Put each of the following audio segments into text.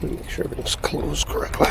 Make sure everything's closed correctly.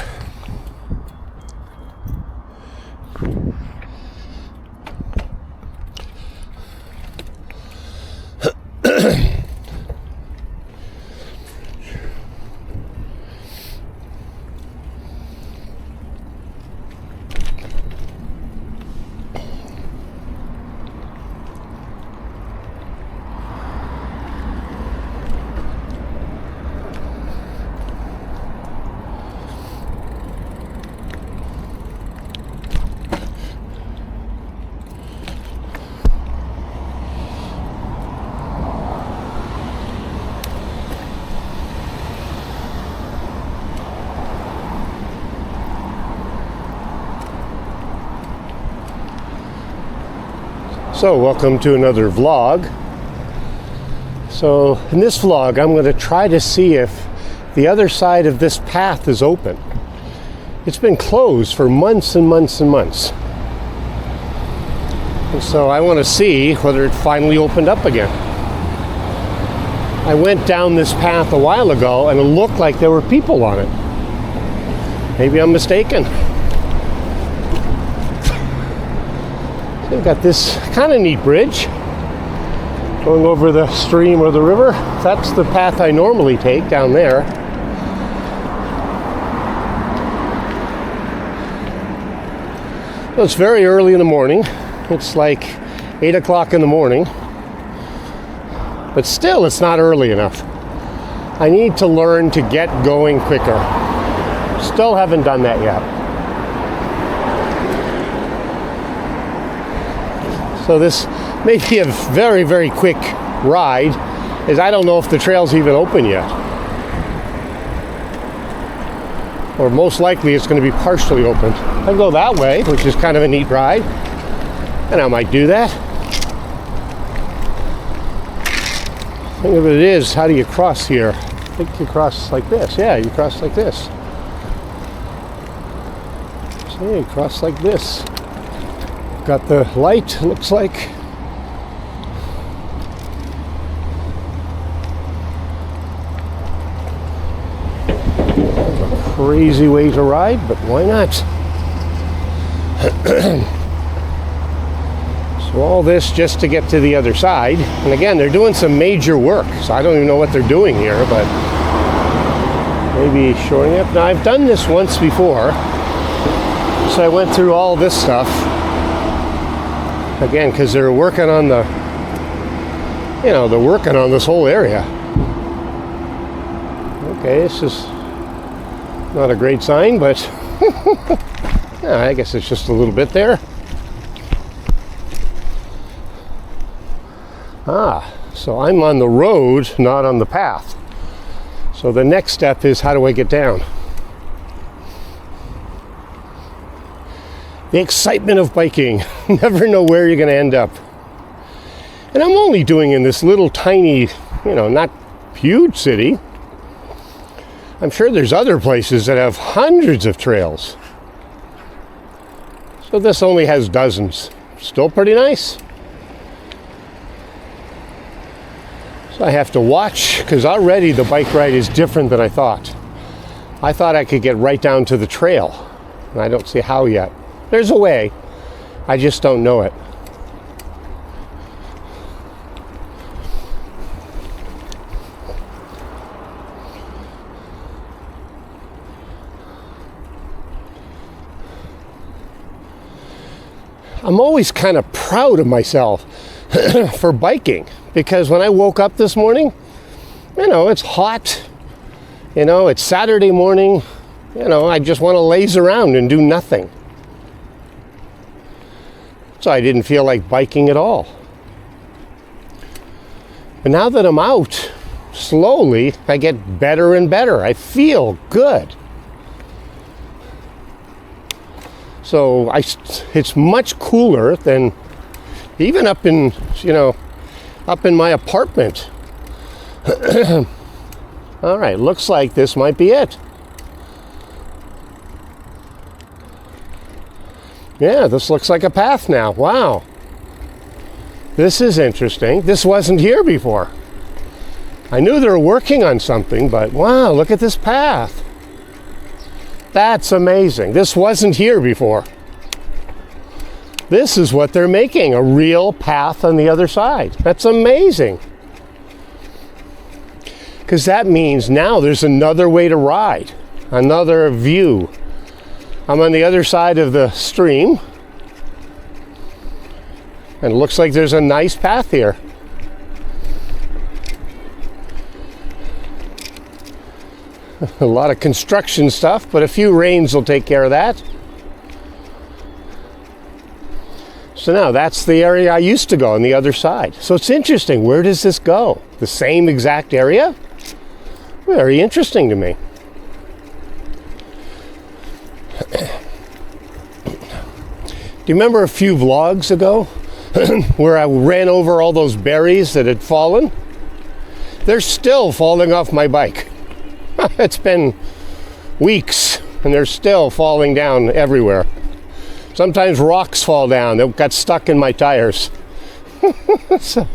So, welcome to another vlog. So, in this vlog, I'm going to try to see if the other side of this path is open. It's been closed for months and months and months. And so I want to see whether it finally opened up again. I went down this path a while ago and it looked like there were people on it. Maybe I'm mistaken. They've got this kind of neat bridge going over the stream or the river. That's the path I normally take down there. Well, it's very early in the morning. It's like 8 o'clock in the morning. But still, it's not early enough. I need to learn to get going quicker. Still haven't done that yet. So this may be a very, very quick ride, as I don't know if the trail's even open yet. Or most likely it's going to be partially open. I'll go that way, which is kind of a neat ride. And I might do that. The thing of it is, how do you cross here? I think you cross like this. Yeah, you cross like this. So yeah, you cross like this. Got the light, looks like. A crazy way to ride, but why not? So all this just to get to the other side. And again, they're doing some major work, so I don't even know what they're doing here, but maybe shoring up. Now, I've done this once before, so I went through all this stuff. Again, because they're working on the, they're working on this whole area. Okay, this is not a great sign, but yeah, I guess it's just a little bit there. So I'm on the road, not on the path. So the next step is, how do I get down? The excitement of biking. Never know where you're going to end up. And I'm only doing in this little tiny, not huge city. I'm sure there's other places that have hundreds of trails. So this only has dozens. Still pretty nice. So I have to watch, because already the bike ride is different than I thought. I thought I could get right down to the trail. And I don't see how yet. There's a way. I just don't know it. I'm always kind of proud of myself for biking, because when I woke up this morning, it's hot. It's Saturday morning. I just want to laze around and do nothing. So I didn't feel like biking at all. But now that I'm out, slowly, I get better and better. I feel good. So it's much cooler than even up in my apartment. All right, looks like this might be it. Yeah, this looks like a path now. Wow. This is interesting. This wasn't here before. I knew they were working on something, but wow, look at this path. That's amazing. This wasn't here before. This is what they're making, a real path on the other side. That's amazing. Because that means now there's another way to ride, another view. I'm on the other side of the stream, and it looks like there's a nice path here. A lot of construction stuff, but a few rains will take care of that. So now that's the area I used to go on the other side. So it's interesting. Where does this go? The same exact area? Very interesting to me. Do you remember a few vlogs ago where I ran over all those berries that had fallen? They're still falling off my bike. It's been weeks and they're still falling down everywhere. Sometimes rocks fall down that got stuck in my tires. So.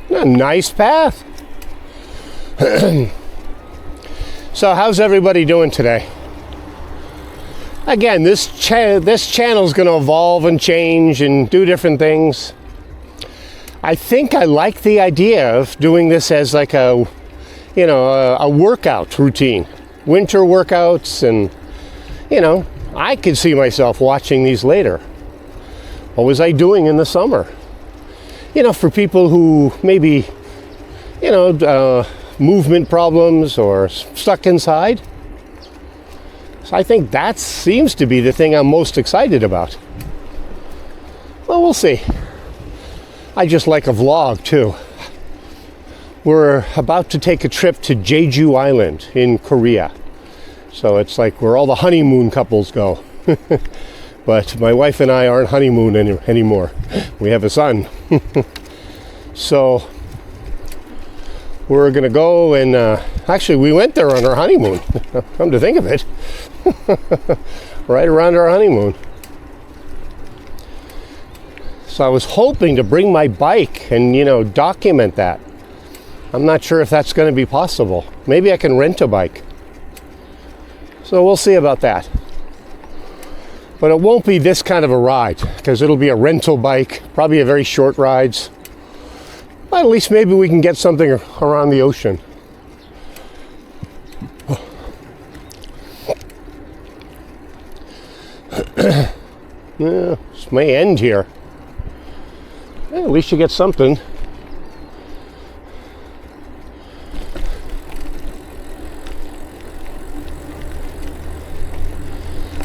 A nice path. So how's everybody doing today? Again, this channel is going to evolve and change and do different things. I think I like the idea of doing this as like a workout routine, winter workouts, and I could see myself watching these later. What was I doing in the summer? For people who maybe, movement problems or stuck inside. So I think that seems to be the thing I'm most excited about. Well, we'll see. I just like a vlog too. We're about to take a trip to Jeju Island in Korea. So it's like where all the honeymoon couples go. But my wife and I aren't honeymoon anymore. We have a son. So we're going to go and actually we went there on our honeymoon. Come to think of it. Right around our honeymoon. So I was hoping to bring my bike and, document that. I'm not sure if that's going to be possible. Maybe I can rent a bike. So we'll see about that. But it won't be this kind of a ride because it'll be a rental bike, probably a very short rides. But at least maybe we can get something around the ocean. Yeah, this may end here. Yeah, at least you get something.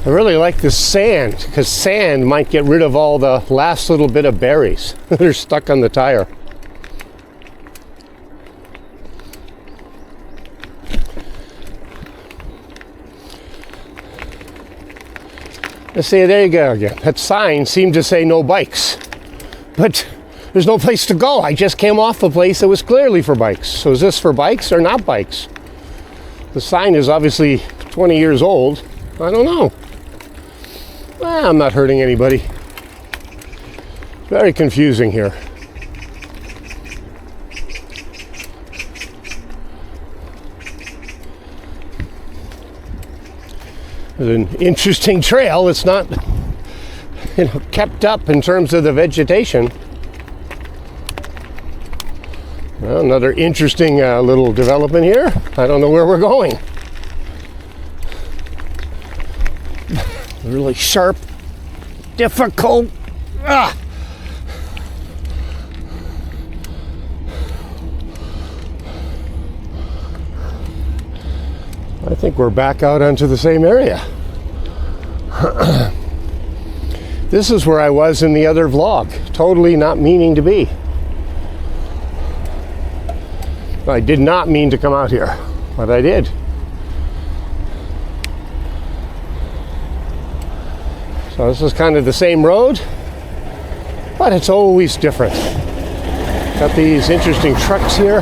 I really like this sand because sand might get rid of all the last little bit of berries that are stuck on the tire. Let's see, there you go again. That sign seemed to say no bikes, but there's no place to go. I just came off a place that was clearly for bikes. So is this for bikes or not bikes? The sign is obviously 20 years old. I don't know. I'm not hurting anybody. Very confusing here. It's an interesting trail. It's not, kept up in terms of the vegetation. Well, another interesting little development here. I don't know where we're going. Really sharp, difficult. I think we're back out onto the same area. This is where I was in the other vlog, totally not meaning to be. I did not mean to come out here, but I did. So this is kind of the same road, but it's always different. Got these interesting trucks here.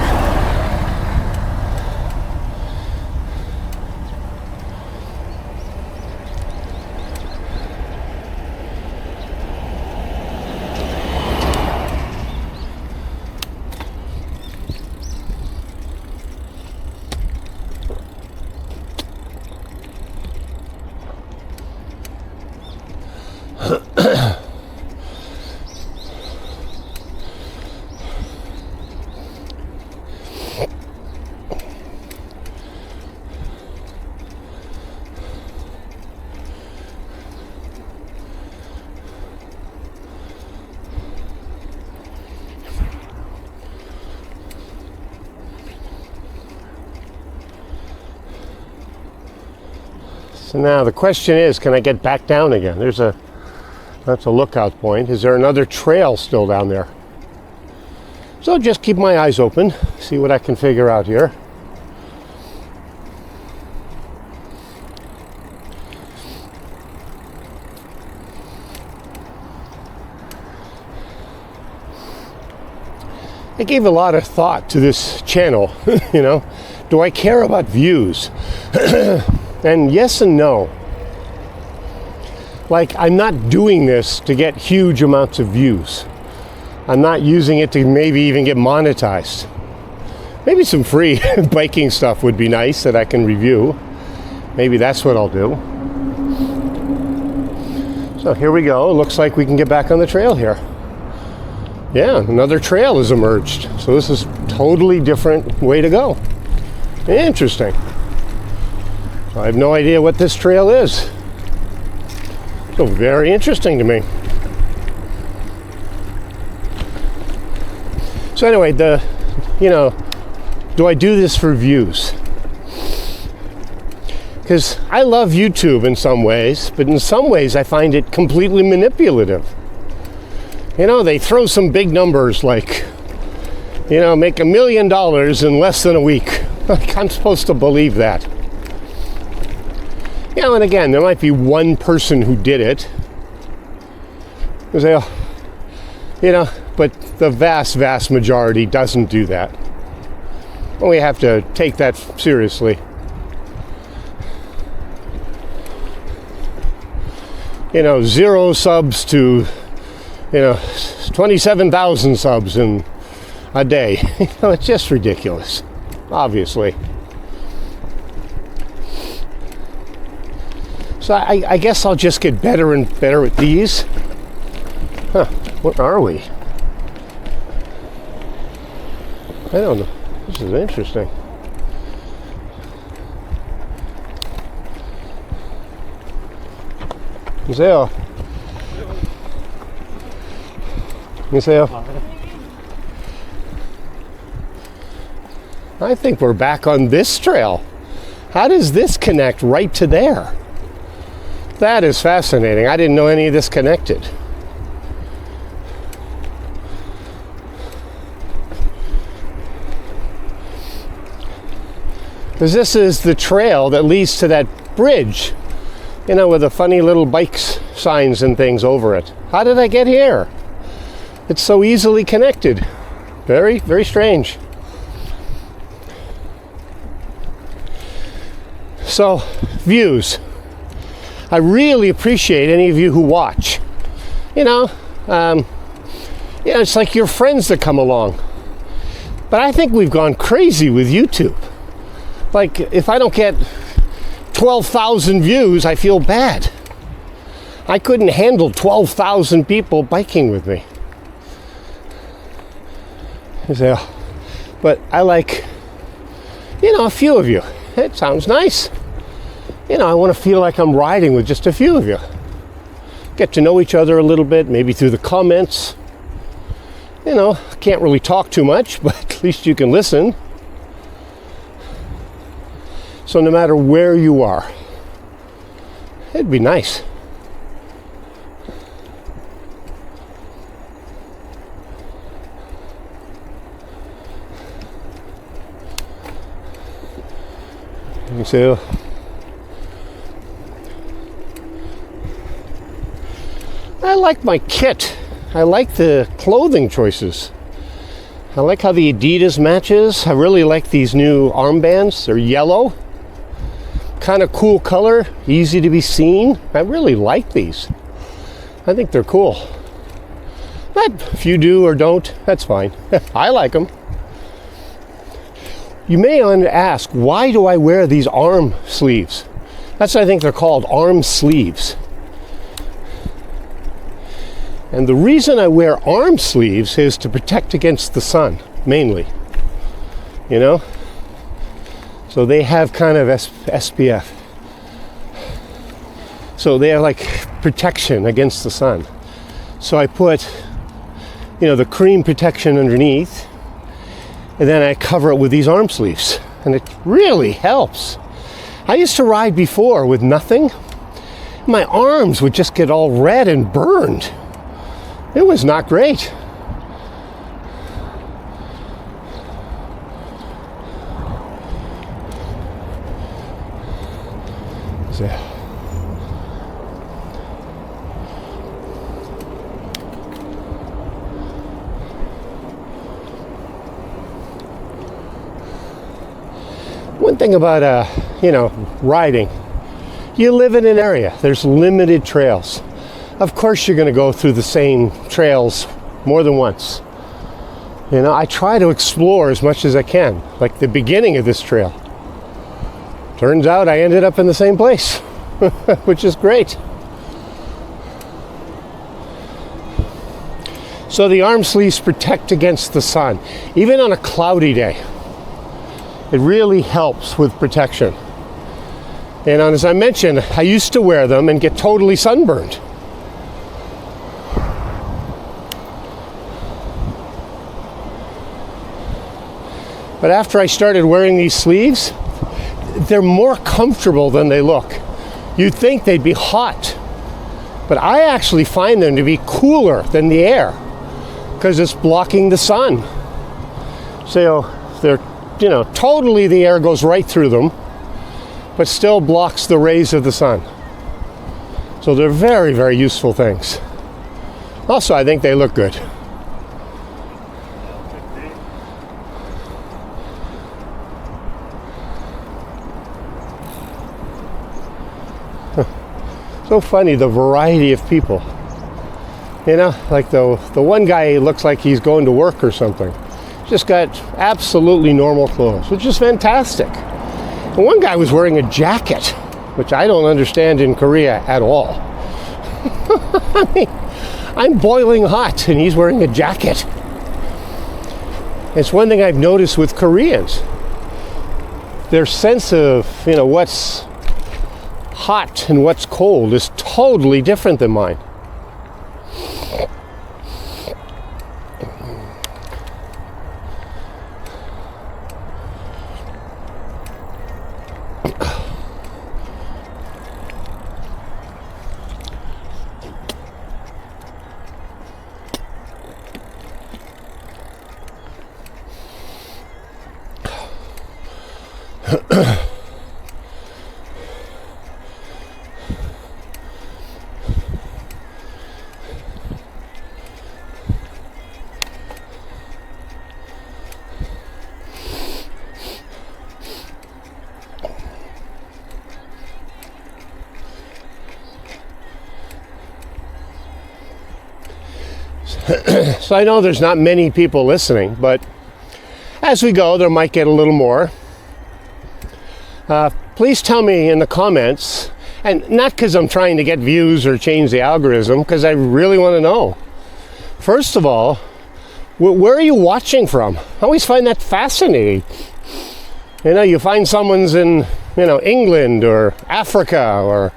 So now the question is, can I get back down again? That's a lookout point. Is there another trail still down there? So I'll just keep my eyes open, see what I can figure out here. I gave a lot of thought to this channel, you know. Do I care about views? And yes and no. Like, I'm not doing this to get huge amounts of views. I'm not using it to maybe even get monetized. Maybe some free biking stuff would be nice that I can review. Maybe that's what I'll do. So here we go. Looks like we can get back on the trail here. Yeah, another trail has emerged. So this is a totally different way to go. Interesting. So I have no idea what this trail is. So very interesting to me. So anyway, do I do this for views? Because I love YouTube in some ways, but in some ways I find it completely manipulative. You know, they throw some big numbers like, you know, make $1 million in less than a week. Like, I'm supposed to believe that. You know, and again, there might be one person who did it. You say, oh, you know, but the vast, vast majority doesn't do that. And we have to take that seriously. You know, 0 subs to, you know, 27,000 subs in a day. You know, it's just ridiculous, obviously. So I guess I'll just get better and better at these. Huh, what are we? I don't know. This is interesting. Museo. I think we're back on this trail. How does this connect right to there? That is fascinating. I didn't know any of this connected. Because this is the trail that leads to that bridge, you know, with the funny little bikes signs and things over it. How did I get here? It's so easily connected. Very, very strange. So, views. I really appreciate any of you who watch. You know, it's like your friends that come along. But I think we've gone crazy with YouTube. Like, if I don't get 12,000 views, I feel bad. I couldn't handle 12,000 people biking with me. So, but I like, you know, a few of you. It sounds nice. You know, I want to feel like I'm riding with just a few of you. Get to know each other a little bit, maybe through the comments. You know, can't really talk too much, but at least you can listen. So no matter where you are, it'd be nice. You see, I like my kit. I like the clothing choices. I like how the Adidas matches. I really like these new armbands. They're yellow. Kind of cool color, easy to be seen. I really like these. I think they're cool. But if you do or don't, that's fine. I like them. You may ask, why do I wear these arm sleeves? That's what I think they're called, arm sleeves. And the reason I wear arm sleeves is to protect against the sun, mainly. You know? So they have kind of SPF. So they are like protection against the sun. So I put, the cream protection underneath, and then I cover it with these arm sleeves. And it really helps. I used to ride before with nothing. My arms would just get all red and burned. It was not great. So, one thing about riding, you live in an area, there's limited trails. Of course you're going to go through the same trails more than once. I try to explore as much as I can, like the beginning of this trail. Turns out I ended up in the same place, which is great. So the arm sleeves protect against the sun, even on a cloudy day. It really helps with protection. And as I mentioned, I used to wear them and get totally sunburned. But after I started wearing these sleeves, they're more comfortable than they look. You'd think they'd be hot, but I actually find them to be cooler than the air because it's blocking the sun. So they're, totally the air goes right through them, but still blocks the rays of the sun. So they're very, very useful things. Also, I think they look good. So funny, the variety of people. Like the one guy looks like he's going to work or something. Just got absolutely normal clothes, which is fantastic. And one guy was wearing a jacket, which I don't understand in Korea at all. I mean, I'm boiling hot and he's wearing a jacket. It's one thing I've noticed with Koreans. Their sense of, what's hot and what's cold is totally different than mine. So I know there's not many people listening, but as we go, there might get a little more. Please tell me in the comments, and not because I'm trying to get views or change the algorithm, because I really want to know. First of all, where are you watching from? I always find that fascinating. You find someone's in, England or Africa or,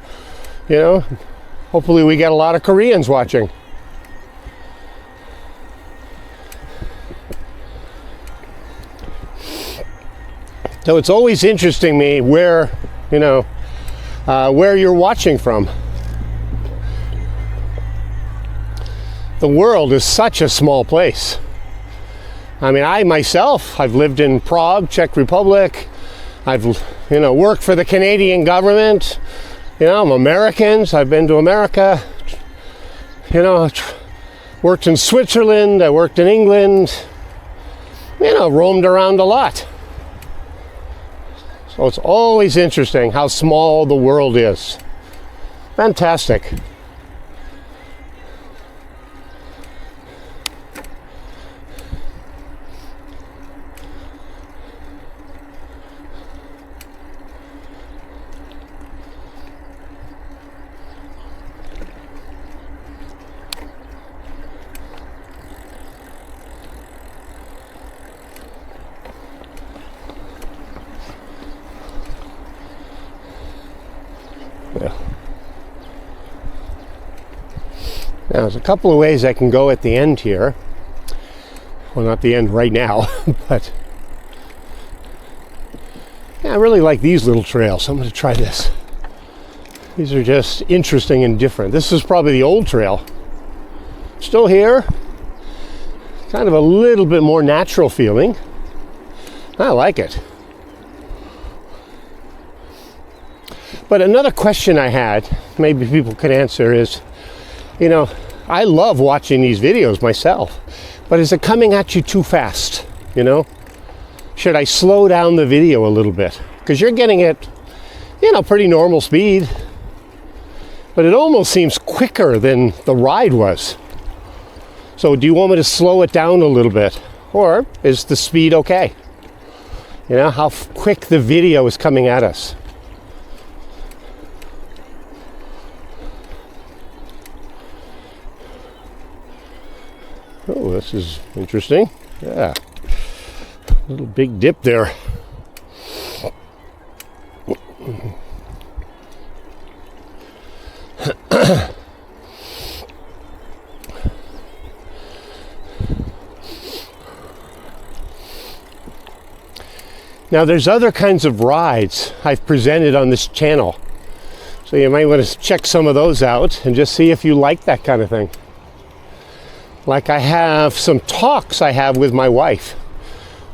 hopefully we get a lot of Koreans watching. So it's always interesting me where you're watching from. The world is such a small place. I mean, I've lived in Prague, Czech Republic. I've, worked for the Canadian government. I'm American, so I've been to America. Worked in Switzerland, I worked in England. Roamed around a lot. So it's always interesting how small the world is. Fantastic. Now, there's a couple of ways I can go at the end here. Well, not the end right now, but yeah, I really like these little trails. I'm going to try this. These are just interesting and different. This is probably the old trail. Still here. Kind of a little bit more natural feeling. I like it. But another question I had, maybe people could answer, is, you know, I love watching these videos myself, but is it coming at you too fast? You know, should I slow down the video a little bit? Because you're getting it, you know, pretty normal speed, but it almost seems quicker than the ride was. So do you want me to slow it down a little bit, or is the speed okay? You know, how quick the video is coming at us. Oh, this is interesting. Yeah. Little big dip there. Now, there's other kinds of rides I've presented on this channel. So you might want to check some of those out and just see if you like that kind of thing. Like I have some talks I have with my wife,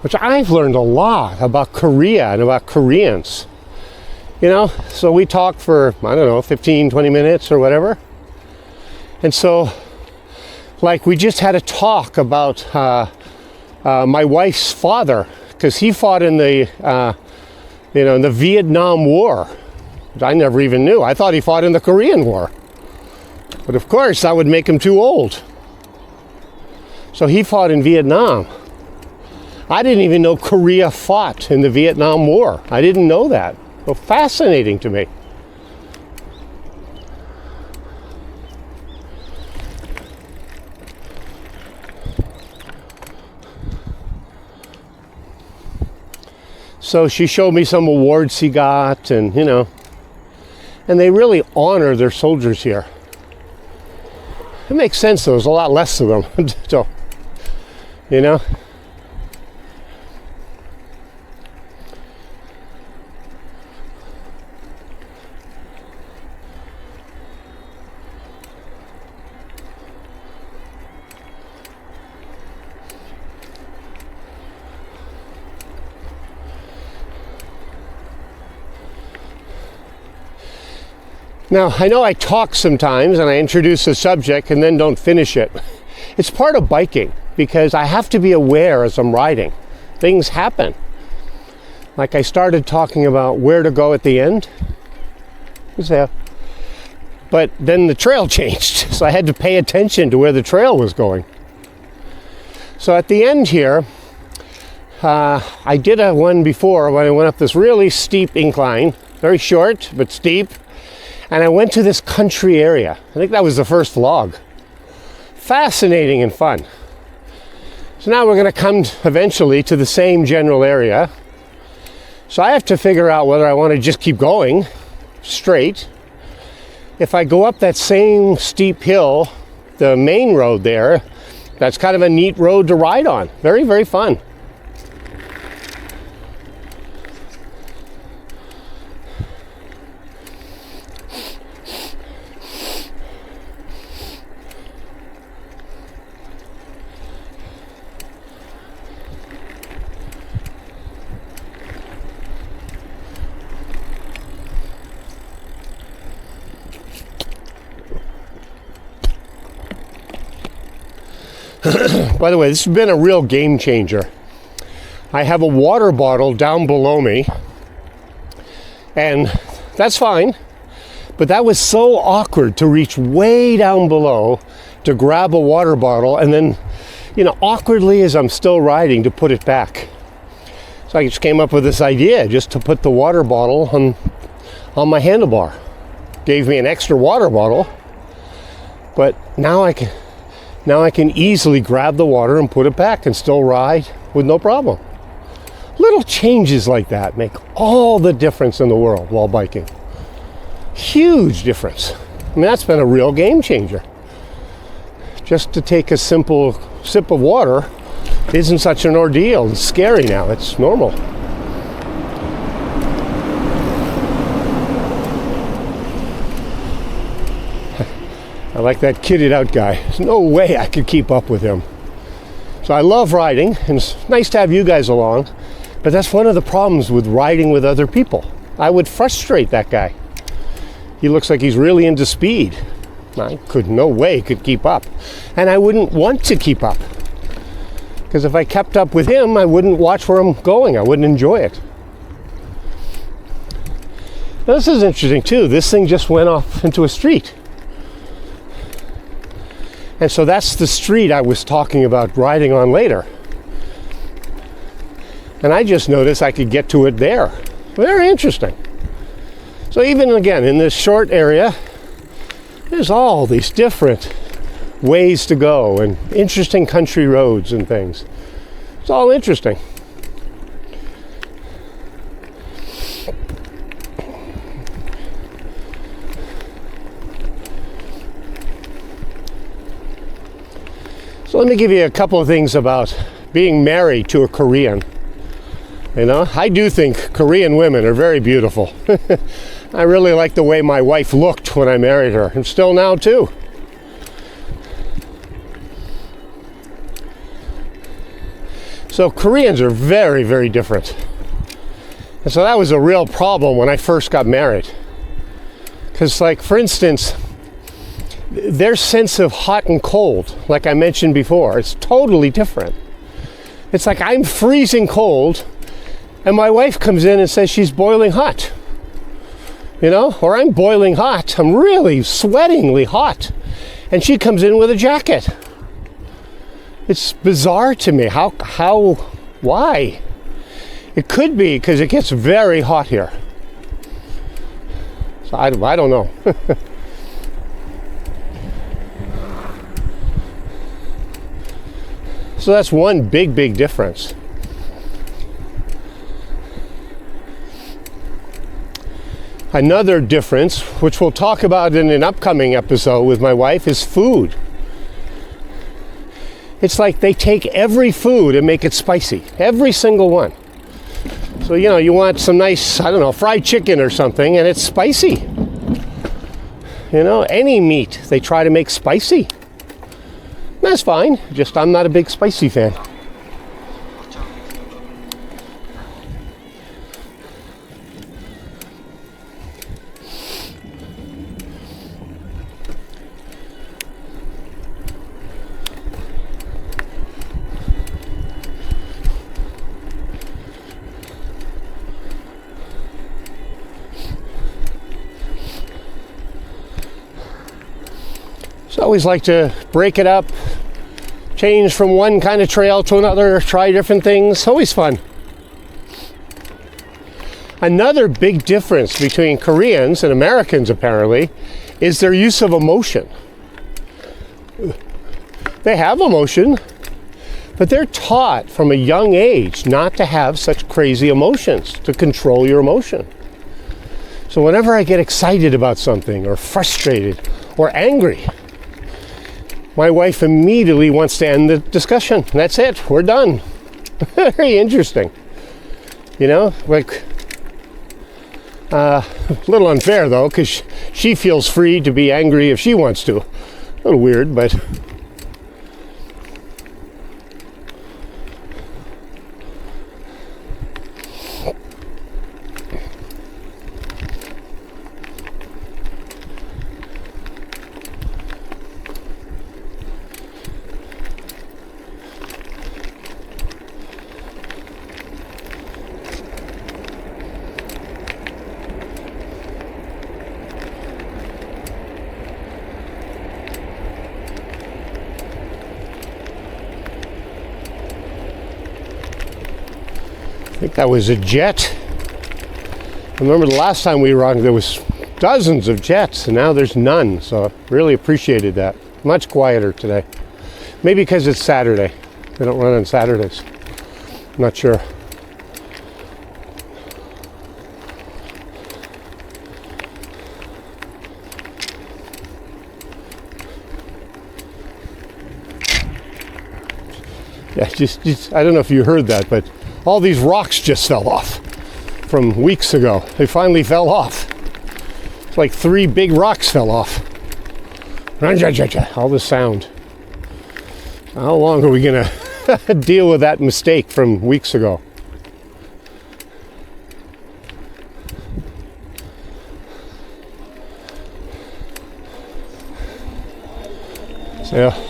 which I've learned a lot about Korea and about Koreans. You know, so we talk for, I don't know, 15, 20 minutes or whatever. And so, like, we just had a talk about my wife's father, because he fought in the, you know, in the Vietnam War, which I never even knew. I thought he fought in the Korean War. But of course, that would make him too old. So he fought in Vietnam. I didn't even know Korea fought in the Vietnam War. I didn't know that. Well, fascinating to me. So she showed me some awards he got, and you know, and they really honor their soldiers here. It makes sense though, there's a lot less of them. So, you know. Now, I know I talk sometimes and I introduce a subject and then don't finish it. It's part of biking because I have to be aware as I'm riding. Things happen. Like I started talking about where to go at the end. But then the trail changed, so I had to pay attention to where the trail was going. So at the end here, I did a one before when I went up this really steep incline, very short but steep. And I went to this country area. I think that was the first vlog. Fascinating and fun. So now we're going to come eventually to the same general area. So I have to figure out whether I want to just keep going straight. If I go up that same steep hill, the main road there, that's kind of a neat road to ride on. Very, very fun. By the way, this has been a real game changer. I have a water bottle down below me, and that's fine, but that was so awkward to reach way down below to grab a water bottle and then, you know, awkwardly as I'm still riding to put it back. So I just came up with this idea just to put the water bottle on my handlebar. Gave me an extra water bottle, but now I can easily grab the water and put it back and still ride with no problem. Little changes like that make all the difference in the world while biking. Huge difference. I mean, that's been a real game changer. just to take a simple sip of water isn't such an ordeal. It's scary now. It's normal. I like that kitted out guy. There's no way I could keep up with him. So I love riding, and it's nice to have you guys along, but that's one of the problems with riding with other people. I would frustrate that guy. He looks like he's really into speed. I no way could keep up. And I wouldn't want to keep up. Because if I kept up with him, I wouldn't watch where I'm going. I wouldn't enjoy it. Now, this is interesting too. This thing just went off into a street. And so that's the street I was talking about riding on later. And I just noticed I could get to it there. Very interesting. So even again, in this short area, there's all these different ways to go and interesting country roads and things. It's all interesting. So let me give you a couple of things about being married to a Korean. You know, I do think Korean women are very beautiful. I really like the way my wife looked when I married her, and still now too. So Koreans are very, very different. And so that was a real problem when I first got married. Because, like, for instance, their sense of hot and cold, like I mentioned before, it's totally different. It's like I'm freezing cold, and my wife comes in and says she's boiling hot. You know, or I'm boiling hot. I'm really sweatingly hot. And she comes in with a jacket. It's bizarre to me. Why? It could be because it gets very hot here. So I don't know. So that's one big, big difference. Another difference, which we'll talk about in an upcoming episode with my wife, is food. It's like they take every food and make it spicy. Every single one. So, you know, you want some nice, I don't know, fried chicken or something, and it's spicy. You know, any meat they try to make spicy. That's fine, just I'm not a big spicy fan. So I always like to break it up, change from one kind of trail to another, try different things. Always fun. Another big difference between Koreans and Americans, apparently, is their use of emotion. They have emotion, but they're taught from a young age not to have such crazy emotions, to control your emotion. So whenever I get excited about something, or frustrated, or angry, my wife immediately wants to end the discussion. That's it. We're done. Very interesting. You know, like, a little unfair though, because she feels free to be angry if she wants to. A little weird, but I think that was a jet. I remember the last time we were on, there was dozens of jets, and now there's none. So I really appreciated that. Much quieter today. Maybe because it's Saturday. They don't run on Saturdays. I'm not sure. Yeah, just I don't know if you heard that, but all these rocks just fell off from weeks ago. They finally fell off. It's like 3 big rocks fell off. All the sound. How long are we gonna deal with that mistake from weeks ago? So, yeah.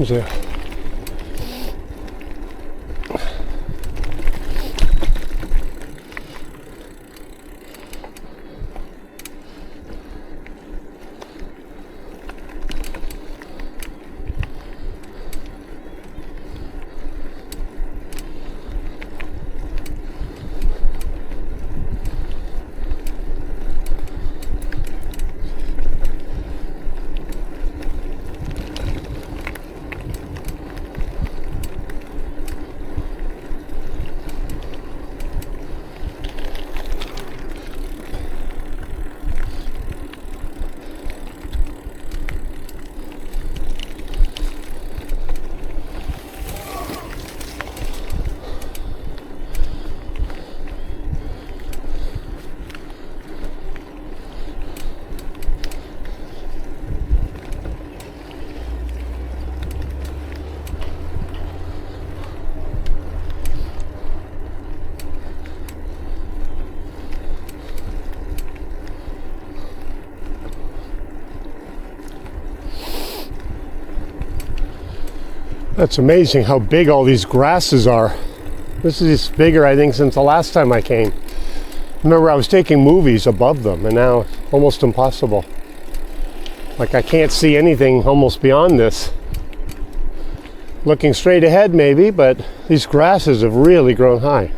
So, that's amazing how big all these grasses are. This is bigger, I think, since the last time I came. Remember, I was taking movies above them, and now it's almost impossible. Like, I can't see anything almost beyond this. Looking straight ahead, maybe, but these grasses have really grown high.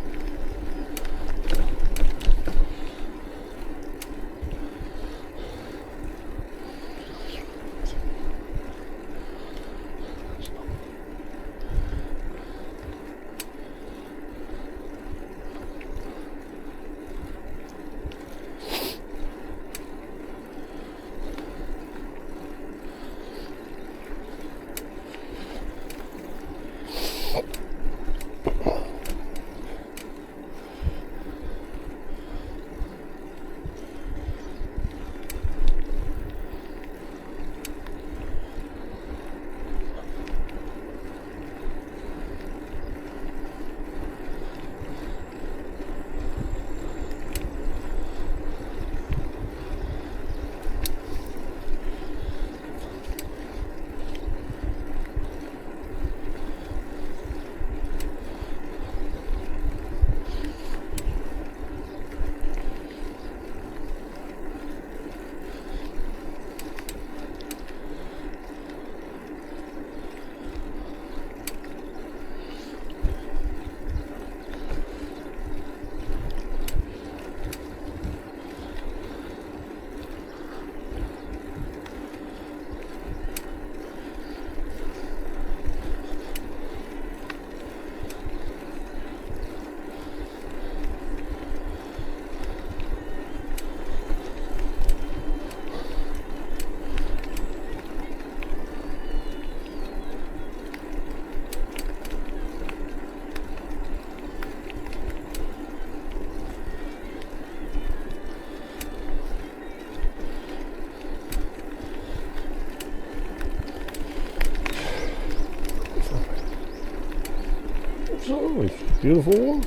Absolutely beautiful.